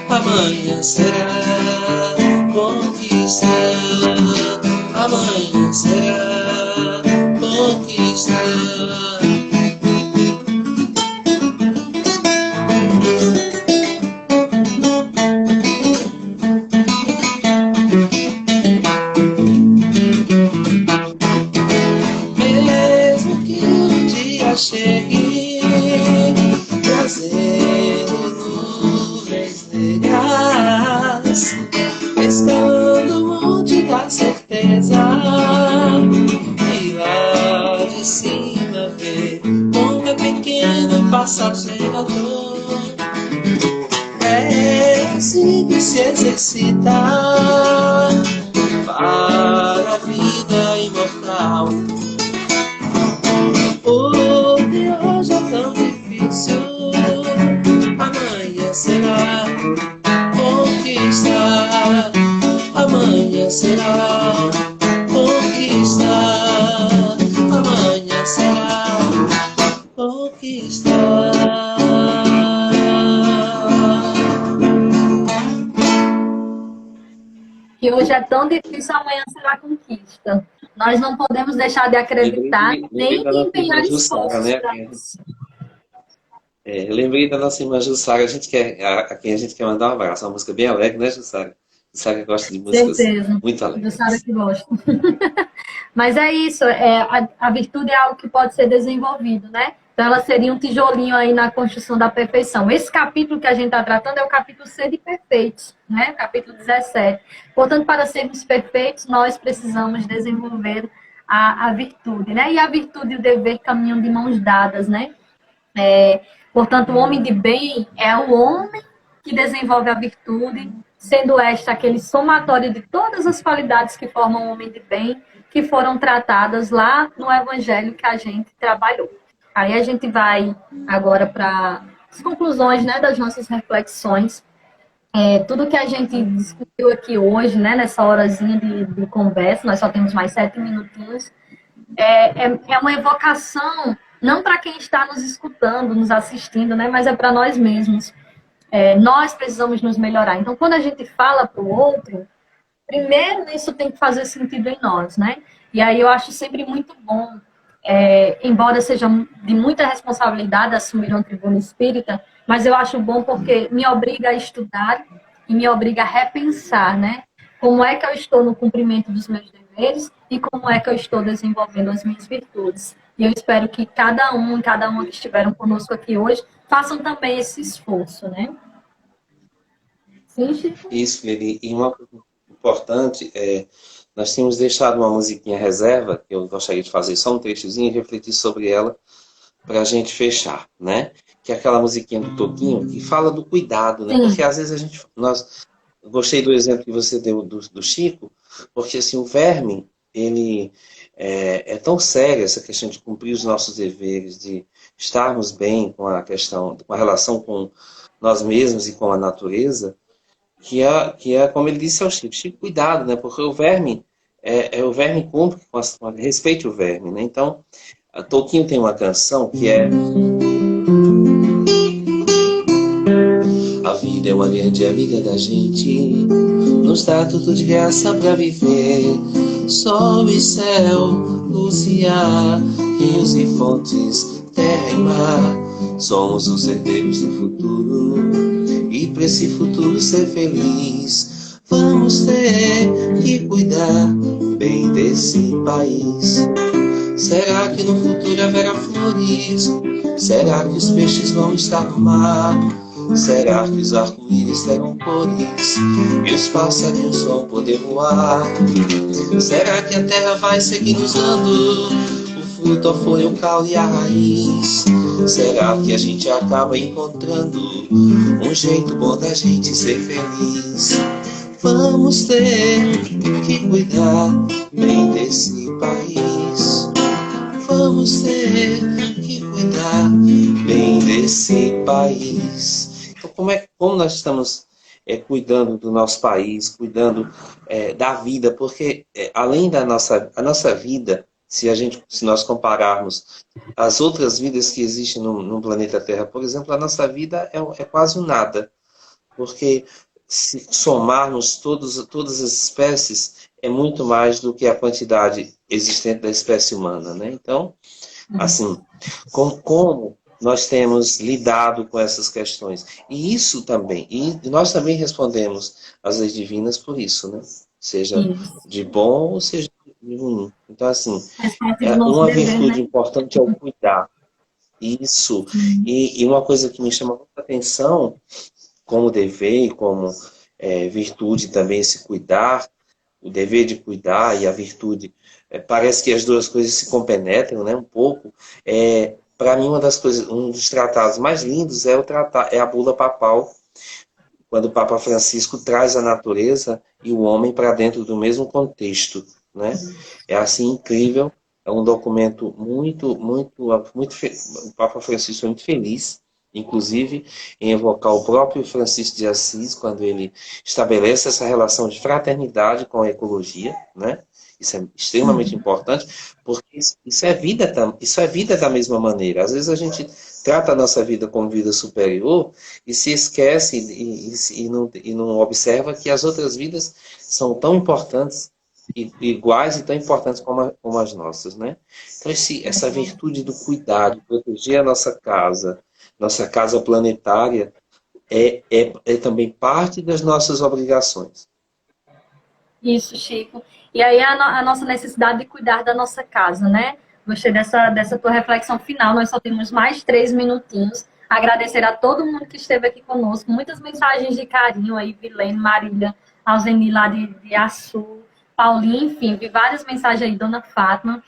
amanhã será conquista, amanhã será conquista. chegue, trazendo nuvens negras, escalando o monte da certeza, e lá de cima ver como é pequeno e passageiro a dor. É assim que se exercita para a vida imortal. O de hoje é tão difícil, amanhã será conquista, amanhã será conquista, amanhã será conquista. Que hoje é tão difícil, amanhã será conquista. Nós não podemos deixar de acreditar, nem de empenhar esforços para isso. Eu lembrei da nossa irmã Jussara, a quem a gente quer mandar um abraço. Uma música bem alegre, né, Jussara? Jussara gosta de músicas muito alegres. Jussara que gosta. Mas é isso, a virtude é algo que pode ser desenvolvido, né? Então ela seria um tijolinho aí na construção da perfeição. Esse capítulo que a gente está tratando é o capítulo C de perfeitos, né? Capítulo 17. Portanto, para sermos perfeitos, nós precisamos desenvolver a virtude, né? E a virtude e o dever caminham de mãos dadas, né? Portanto, o homem de bem é o homem que desenvolve a virtude, sendo esta aquele somatório de todas as qualidades que formam o homem de bem, que foram tratadas lá no evangelho que a gente trabalhou. Aí a gente vai agora para as conclusões, né, das nossas reflexões. Tudo que a gente discutiu aqui hoje, né, nessa horazinha de conversa, nós só temos mais 7 minutinhos, é uma evocação, não para quem está nos escutando, nos assistindo, né, mas é para nós mesmos. Nós precisamos nos melhorar. Então, quando a gente fala para o outro, primeiro isso tem que fazer sentido em nós, né? E aí eu acho sempre muito bom, embora seja de muita responsabilidade assumir uma tribuna espírita, mas eu acho bom porque me obriga a estudar e me obriga a repensar, né? Como é que eu estou no cumprimento dos meus deveres e como é que eu estou desenvolvendo as minhas virtudes. E eu espero que cada uma que estiveram conosco aqui hoje façam também esse esforço, né? Sim, Chico? Isso, Lili. E uma coisa importante nós tínhamos deixado uma musiquinha reserva, que eu gostaria de fazer só um trechozinho e refletir sobre ela para a gente fechar, né? Que é aquela musiquinha do Toquinho que fala do cuidado, né? Sim. Porque às vezes eu gostei do exemplo que você deu do Chico, porque assim, o verme, ele é tão sério essa questão de cumprir os nossos deveres, de estarmos bem com a relação com nós mesmos e com a natureza, que é como ele disse ao Chico, cuidado, né? Porque o verme o verme cumpre respeite o verme, né? Então, a Toquinho tem uma canção que é: a vida é uma grande amiga da gente, nos dá tudo de graça pra viver, sol e céu, luz e ar, rios e fontes, terra e mar, somos os herdeiros do futuro, e pra esse futuro ser feliz, vamos ter que cuidar bem desse país. Será que no futuro haverá flores? Será que os peixes vão estar no mar? Será que os arco-íris terão cores? E os passarinhos vão poder voar? Será que a terra vai seguir nos dando o fruto, a folha, o caule e a raiz? Será que a gente acaba encontrando um jeito bom da gente ser feliz? Vamos ter que cuidar bem desse país. Vamos ter que cuidar bem desse país. Então, como nós estamos cuidando do nosso país, cuidando da vida, porque além da nossa vida, se nós compararmos as outras vidas que existem no planeta Terra, por exemplo, a nossa vida é quase um nada, porque se somarmos todas as espécies, é muito mais do que a quantidade existente da espécie humana, né? Então, assim, como nós temos lidado com essas questões. E isso também, e nós também respondemos às leis divinas por isso, né? Seja de bom ou seja de ruim. Então, assim, uma virtude importante é o cuidar. Isso. E uma coisa que me chama muita atenção, como dever e como virtude também, se cuidar, o dever de cuidar e a virtude, parece que as duas coisas se compenetram, né, um pouco. Para mim, uma das coisas, um dos tratados mais lindos é a bula papal, quando o Papa Francisco traz a natureza e o homem para dentro do mesmo contexto, né? É assim incrível, é um documento o Papa Francisco é muito feliz, inclusive em evocar o próprio Francisco de Assis quando ele estabelece essa relação de fraternidade com a ecologia, né? Isso é extremamente importante, porque isso é vida, isso é vida da mesma maneira. Às vezes a gente trata a nossa vida como vida superior e se esquece e não observa que as outras vidas são tão importantes, iguais e tão importantes como as nossas, né? Então essa virtude do cuidado, de proteger a nossa casa planetária, é também parte das nossas obrigações. Isso, Chico. E aí a nossa necessidade de cuidar da nossa casa, né? Gostei dessa tua reflexão final. Nós só temos mais 3 minutinhos. Agradecer a todo mundo que esteve aqui conosco. Muitas mensagens de carinho aí, Vilene, Marília, Alzeni lá de Açu, Paulinho, enfim, vi várias mensagens aí, Dona Fátima.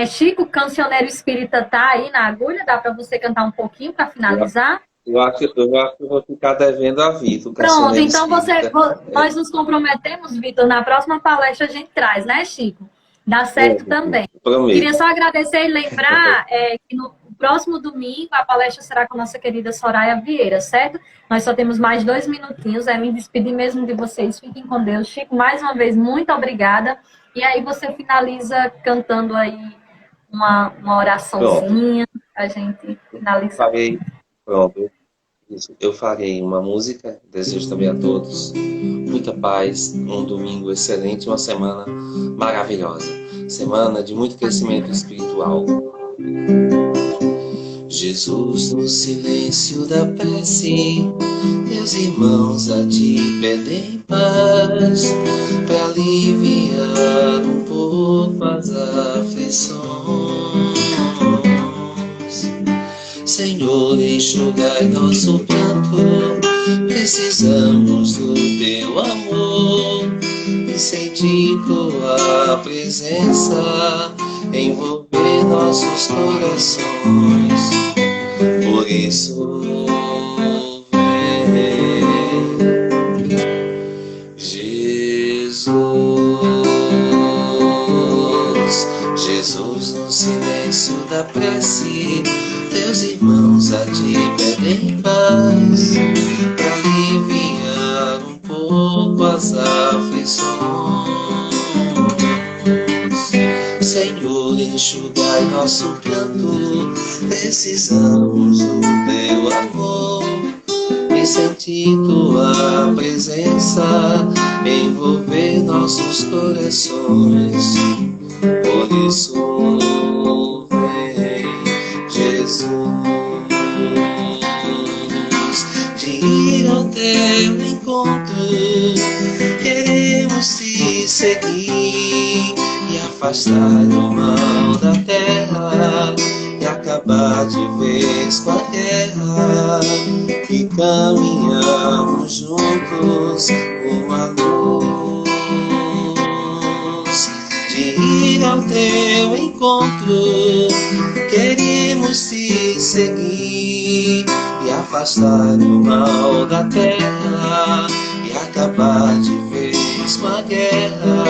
Chico, cancioneiro espírita, tá aí na agulha? Dá para você cantar um pouquinho para finalizar? Eu acho que eu vou ficar devendo a Vitor. Pronto, então nós nos comprometemos, Vitor, na próxima palestra a gente traz, né, Chico? Dá certo também. Prometo. Queria só agradecer e lembrar que no próximo domingo a palestra será com a nossa querida Soraya Vieira, certo? Nós só temos mais 2 minutinhos, me despedir mesmo de vocês. Fiquem com Deus. Chico, mais uma vez, muito obrigada. E aí você finaliza cantando aí uma oraçãozinha para a gente finalizar. Pronto. Eu farei uma música, desejo também a todos muita paz, um domingo excelente, uma semana maravilhosa, semana de muito crescimento espiritual. Jesus, no silêncio da prece, meus irmãos a ti pedem paz, para aliviar um pouco as aflições. Senhor, enxugai nosso pranto, precisamos do teu amor, e sentir tua presença envolver nossos corações. Por isso, vem, Jesus, no silêncio da prece, teus irmãos a ti pedem paz, para aliviar um pouco as aflições. Senhor, enxugai nosso pranto, precisamos do teu amor, e sentir tua presença envolver nossos corações. Por isso, vem, Jesus, de ir ao teu encontro, queremos te seguir e afastar o mal da terra e acabar de vez com a guerra, e caminhamos juntos com a luz. De ir ao teu encontro, queremos te seguir e afastar o mal da terra e acabar de vez com a guerra,